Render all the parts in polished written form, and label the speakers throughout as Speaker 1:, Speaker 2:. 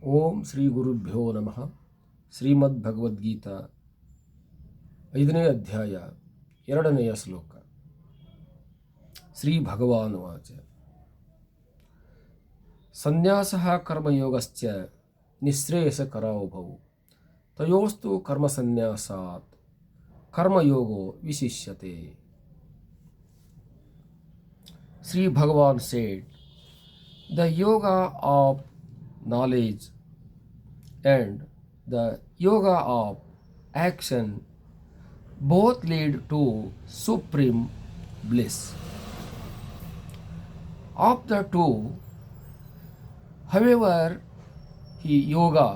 Speaker 1: ಓಂ ಶ್ರೀ ಗುರುಭ್ಯೋ ನಮಃ. ಶ್ರೀಮದ್ ಭಗವದ್ಗೀತಾ 5ನೇ ಅಧ್ಯಾಯ 2ನೆಯ ಶ್ಲೋಕ. Shri ಭಗವಾನುವಾಚ ಸಂನ್ಯಾಸಃ ಕರ್ಮಯೋಗಶ್ಚ ನಿಶ್ರೇಯಸಕರೌಭೌ ತಯೋಸ್ತು ಕರ್ಮಸನ್ಯಾಸಾತ್ ಕರ್ಮಯೋಗೋ ವಿಶಿಷ್ಯತೆ. Sri Bhagavan said, the yoga of knowledge and the yoga of action both lead to supreme bliss. Of the two, however, the yoga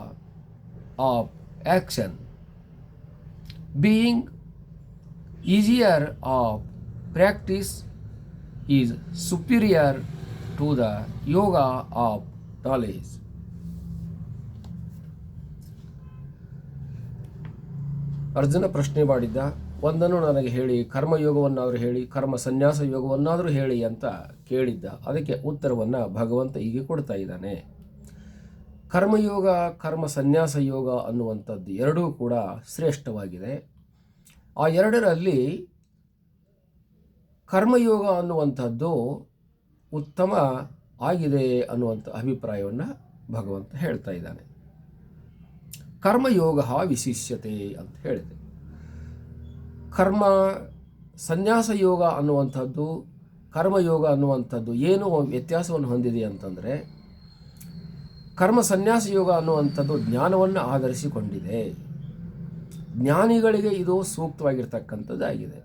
Speaker 1: of action, being easier of practice, is superior to the yoga of knowledge. Arjuna ಪ್ರಶ್ನೆ ಮಾಡಿದ್ದ, ಒಂದನ್ನು ನನಗೆ ಹೇಳಿ, ಕರ್ಮಯೋಗವನ್ನಾದರೂ ಹೇಳಿ, ಕರ್ಮ ಸನ್ಯಾಸ ಯೋಗವನ್ನಾದರೂ ಹೇಳಿ ಅಂತ ಕೇಳಿದ್ದ. ಅದಕ್ಕೆ ಉತ್ತರವನ್ನು ಭಗವಂತ ಹೀಗೆ ಕೊಡ್ತಾ ಇದ್ದಾನೆ. ಕರ್ಮಯೋಗ, ಕರ್ಮ ಸನ್ಯಾಸ ಯೋಗ ಅನ್ನುವಂಥದ್ದು ಎರಡೂ ಕೂಡ ಶ್ರೇಷ್ಠವಾಗಿದೆ. ಆ ಎರಡರಲ್ಲಿ ಕರ್ಮಯೋಗ ಅನ್ನುವಂಥದ್ದು ಉತ್ತಮ ಆಗಿದೆ ಅನ್ನುವಂಥ ಅಭಿಪ್ರಾಯವನ್ನು ಭಗವಂತ ಹೇಳ್ತಾ ಇದ್ದಾನೆ. ಕರ್ಮಯೋಗ ವಿಶಿಷ್ಯತೆ ಅಂತ ಹೇಳಿದೆ. ಕರ್ಮ ಸನ್ಯಾಸ ಯೋಗ ಅನ್ನುವಂಥದ್ದು, ಕರ್ಮಯೋಗ ಅನ್ನುವಂಥದ್ದು ಏನು ವ್ಯತ್ಯಾಸವನ್ನು ಹೊಂದಿದೆ ಅಂತಂದರೆ, ಕರ್ಮ ಸನ್ಯಾಸ ಯೋಗ ಅನ್ನುವಂಥದ್ದು ಜ್ಞಾನವನ್ನು ಆಧರಿಸಿಕೊಂಡಿದೆ. ಜ್ಞಾನಿಗಳಿಗೆ ಇದು ಸೂಕ್ತವಾಗಿರ್ತಕ್ಕಂಥದ್ದಾಗಿದೆ.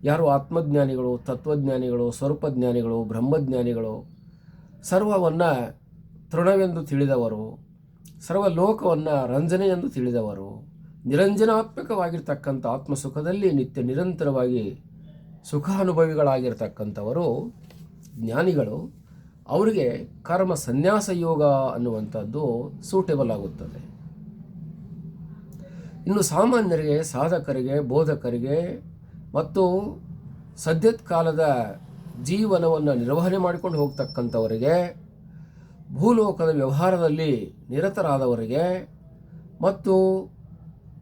Speaker 1: ಯಾರು ಆತ್ಮಜ್ಞಾನಿಗಳು, ತತ್ವಜ್ಞಾನಿಗಳು, ಸ್ವರೂಪಜ್ಞಾನಿಗಳು, ಬ್ರಹ್ಮಜ್ಞಾನಿಗಳು, ಸರ್ವವನ್ನು ತೃಣವೆಂದು ತಿಳಿದವರು, ಸರ್ವಲೋಕವನ್ನು ರಂಜನೆ ಎಂದು ತಿಳಿದವರು, ನಿರಂಜನಾತ್ಮಕವಾಗಿರ್ತಕ್ಕಂಥ ಆತ್ಮಸುಖದಲ್ಲಿ ನಿತ್ಯ ನಿರಂತರವಾಗಿ ಸುಖಾನುಭವಿಗಳಾಗಿರ್ತಕ್ಕಂಥವರು ಜ್ಞಾನಿಗಳು. ಅವರಿಗೆ ಕರ್ಮ ಸನ್ಯಾಸ ಯೋಗ ಅನ್ನುವಂಥದ್ದು ಸೂಟೇಬಲ್ ಆಗುತ್ತದೆ. ಇನ್ನು ಸಾಮಾನ್ಯರಿಗೆ, ಸಾಧಕರಿಗೆ, ಬೋಧಕರಿಗೆ ಮತ್ತು ಸದ್ಯತ್ ಕಾಲದ ಜೀವನವನ್ನು ನಿರ್ವಹಣೆ ಮಾಡಿಕೊಂಡು ಹೋಗ್ತಕ್ಕಂಥವರಿಗೆ, ಭೂಲೋಕದ ವ್ಯವಹಾರದಲ್ಲಿ ನಿರತರಾದವರಿಗೆ ಮತ್ತು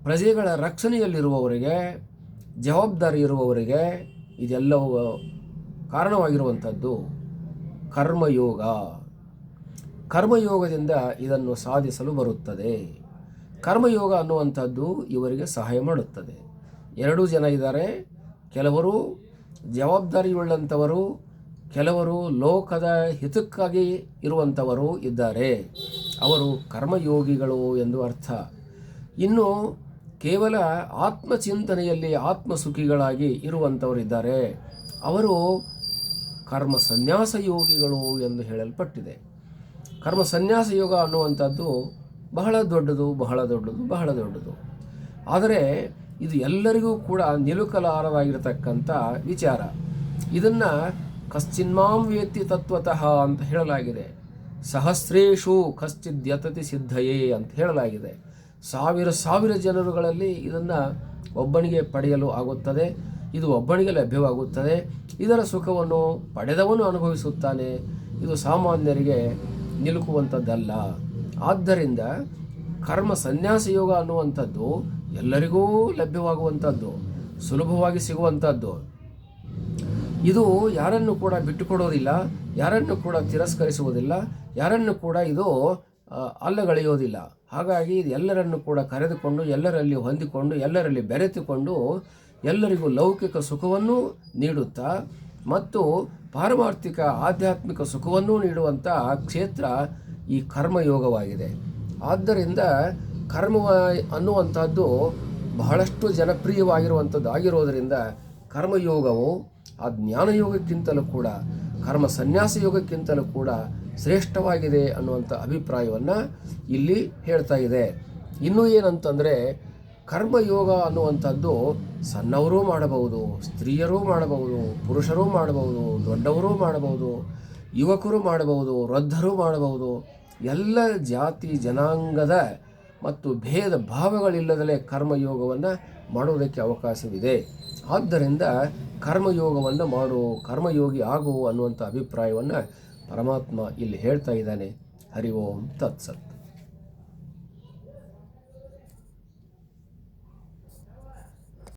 Speaker 1: ಪ್ರಜೆಗಳ ರಕ್ಷಣೆಯಲ್ಲಿರುವವರಿಗೆ, ಜವಾಬ್ದಾರಿ ಇರುವವರಿಗೆ ಇದೆಲ್ಲವೂ ಕಾರಣವಾಗಿರುವಂಥದ್ದು ಕರ್ಮಯೋಗ. ಕರ್ಮಯೋಗದಿಂದ ಇದನ್ನು ಸಾಧಿಸಲು ಬರುತ್ತದೆ. ಕರ್ಮಯೋಗ ಅನ್ನುವಂಥದ್ದು ಇವರಿಗೆ ಸಹಾಯ ಮಾಡುತ್ತದೆ. ಎರಡೂ ಜನ ಇದ್ದಾರೆ. ಕೆಲವರು ಜವಾಬ್ದಾರಿಯುಳ್ಳಂಥವರು, ಕೆಲವರು ಲೋಕದ ಹಿತಕ್ಕಾಗಿ ಇರುವಂಥವರು ಇದ್ದಾರೆ. ಅವರು ಕರ್ಮಯೋಗಿಗಳು ಎಂದು ಅರ್ಥ. ಇನ್ನು ಕೇವಲ ಆತ್ಮಚಿಂತನೆಯಲ್ಲಿ ಆತ್ಮಸುಖಿಗಳಾಗಿ ಇರುವಂಥವರಿದ್ದಾರೆ. ಅವರು ಕರ್ಮ ಸನ್ಯಾಸ ಯೋಗಿಗಳು ಎಂದು ಹೇಳಲ್ಪಟ್ಟಿದೆ. ಕರ್ಮ ಸನ್ಯಾಸ ಯೋಗ ಅನ್ನುವಂಥದ್ದು ಬಹಳ ದೊಡ್ಡದು, ಬಹಳ ದೊಡ್ಡದು, ಬಹಳ ದೊಡ್ಡದು. ಆದರೆ ಇದು ಎಲ್ಲರಿಗೂ ಕೂಡ ನಿಲುಕಲಾರದಾಗಿರತಕ್ಕಂಥ ವಿಚಾರ. ಇದನ್ನು ಕಶ್ಚಿನ್ಮಾಂ ವೇತ್ತಿ ತತ್ವತಃ ಅಂತ ಹೇಳಲಾಗಿದೆ. ಸಹಸ್ರೇಶು ಕಶ್ಚಿದ್ ಯತತಿ ಸಿದ್ಧಯೇ ಅಂತ ಹೇಳಲಾಗಿದೆ. ಸಾವಿರ ಜನರುಗಳಲ್ಲಿ ಇದನ್ನು ಒಬ್ಬನಿಗೆ ಪಡೆಯಲು ಆಗುತ್ತದೆ. ಇದು ಒಬ್ಬನಿಗೆ ಲಭ್ಯವಾಗುತ್ತದೆ. ಇದರ ಸುಖವನ್ನು ಪಡೆದವನು ಅನುಭವಿಸುತ್ತಾನೆ. ಇದು ಸಾಮಾನ್ಯರಿಗೆ ನಿಲುಕುವಂಥದ್ದಲ್ಲ. ಆದ್ದರಿಂದ ಕರ್ಮ ಸನ್ಯಾಸ ಯೋಗ ಅನ್ನುವಂಥದ್ದು ಎಲ್ಲರಿಗೂ ಲಭ್ಯವಾಗುವಂಥದ್ದು, ಸುಲಭವಾಗಿ ಸಿಗುವಂಥದ್ದು. ಇದು ಯಾರನ್ನು ಕೂಡ ಬಿಟ್ಟುಕೊಡೋದಿಲ್ಲ, ಯಾರನ್ನು ಕೂಡ ತಿರಸ್ಕರಿಸುವುದಿಲ್ಲ, ಯಾರನ್ನು ಕೂಡ ಇದು ಅಲ್ಲಗಳೆಯೋದಿಲ್ಲ. ಹಾಗಾಗಿ ಇದು ಎಲ್ಲರನ್ನು ಕೂಡ ಕರೆದುಕೊಂಡು, ಎಲ್ಲರಲ್ಲಿ ಹೊಂದಿಕೊಂಡು, ಎಲ್ಲರಲ್ಲಿ ಬೆರೆತುಕೊಂಡು, ಎಲ್ಲರಿಗೂ ಲೌಕಿಕ ಸುಖವನ್ನು ನೀಡುತ್ತಾ ಮತ್ತು ಪಾರಮಾರ್ಥಿಕ ಆಧ್ಯಾತ್ಮಿಕ ಸುಖವನ್ನೂ ನೀಡುವಂಥ ಕ್ಷೇತ್ರ ಈ ಕರ್ಮಯೋಗವಾಗಿದೆ. ಆದ್ದರಿಂದ ಕರ್ಮ ಅನ್ನುವಂಥದ್ದು ಬಹಳಷ್ಟು ಜನಪ್ರಿಯವಾಗಿರುವಂಥದ್ದು ಆಗಿರೋದರಿಂದ ಕರ್ಮಯೋಗವು ಆ ಜ್ಞಾನಯೋಗಕ್ಕಿಂತಲೂ ಕೂಡ, ಕರ್ಮ ಸನ್ಯಾಸ ಯೋಗಕ್ಕಿಂತಲೂ ಕೂಡ ಶ್ರೇಷ್ಠವಾಗಿದೆ ಅನ್ನುವಂಥ ಅಭಿಪ್ರಾಯವನ್ನು ಇಲ್ಲಿ ಹೇಳ್ತಾ ಇದೆ. ಇನ್ನೂ ಏನಂತಂದರೆ, ಕರ್ಮಯೋಗ ಅನ್ನುವಂಥದ್ದು ಸಣ್ಣವರೂ ಮಾಡಬಹುದು, ಸ್ತ್ರೀಯರೂ ಮಾಡಬಹುದು, ಪುರುಷರೂ ಮಾಡಬಹುದು, ದೊಡ್ಡವರೂ ಮಾಡಬಹುದು, ಯುವಕರು ಮಾಡಬಹುದು, ವೃದ್ಧರೂ ಮಾಡಬಹುದು. ಎಲ್ಲ ಜಾತಿ ಜನಾಂಗದ ಮತ್ತು ಭೇದ ಭಾವಗಳಿಲ್ಲದಲೇ ಕರ್ಮಯೋಗವನ್ನು ಮಾಡುವುದಕ್ಕೆ ಅವಕಾಶವಿದೆ. ಆದ್ದರಿಂದ ಕರ್ಮಯೋಗವನ್ನು ಮಾಡು, ಕರ್ಮಯೋಗಿ ಆಗು ಅನ್ನುವಂಥ ಅಭಿಪ್ರಾಯವನ್ನು ಪರಮಾತ್ಮ ಇಲ್ಲಿ ಹೇಳ್ತಾ ಇದ್ದಾನೆ. ಹರಿ ಓಂ ತತ್ಸತ್.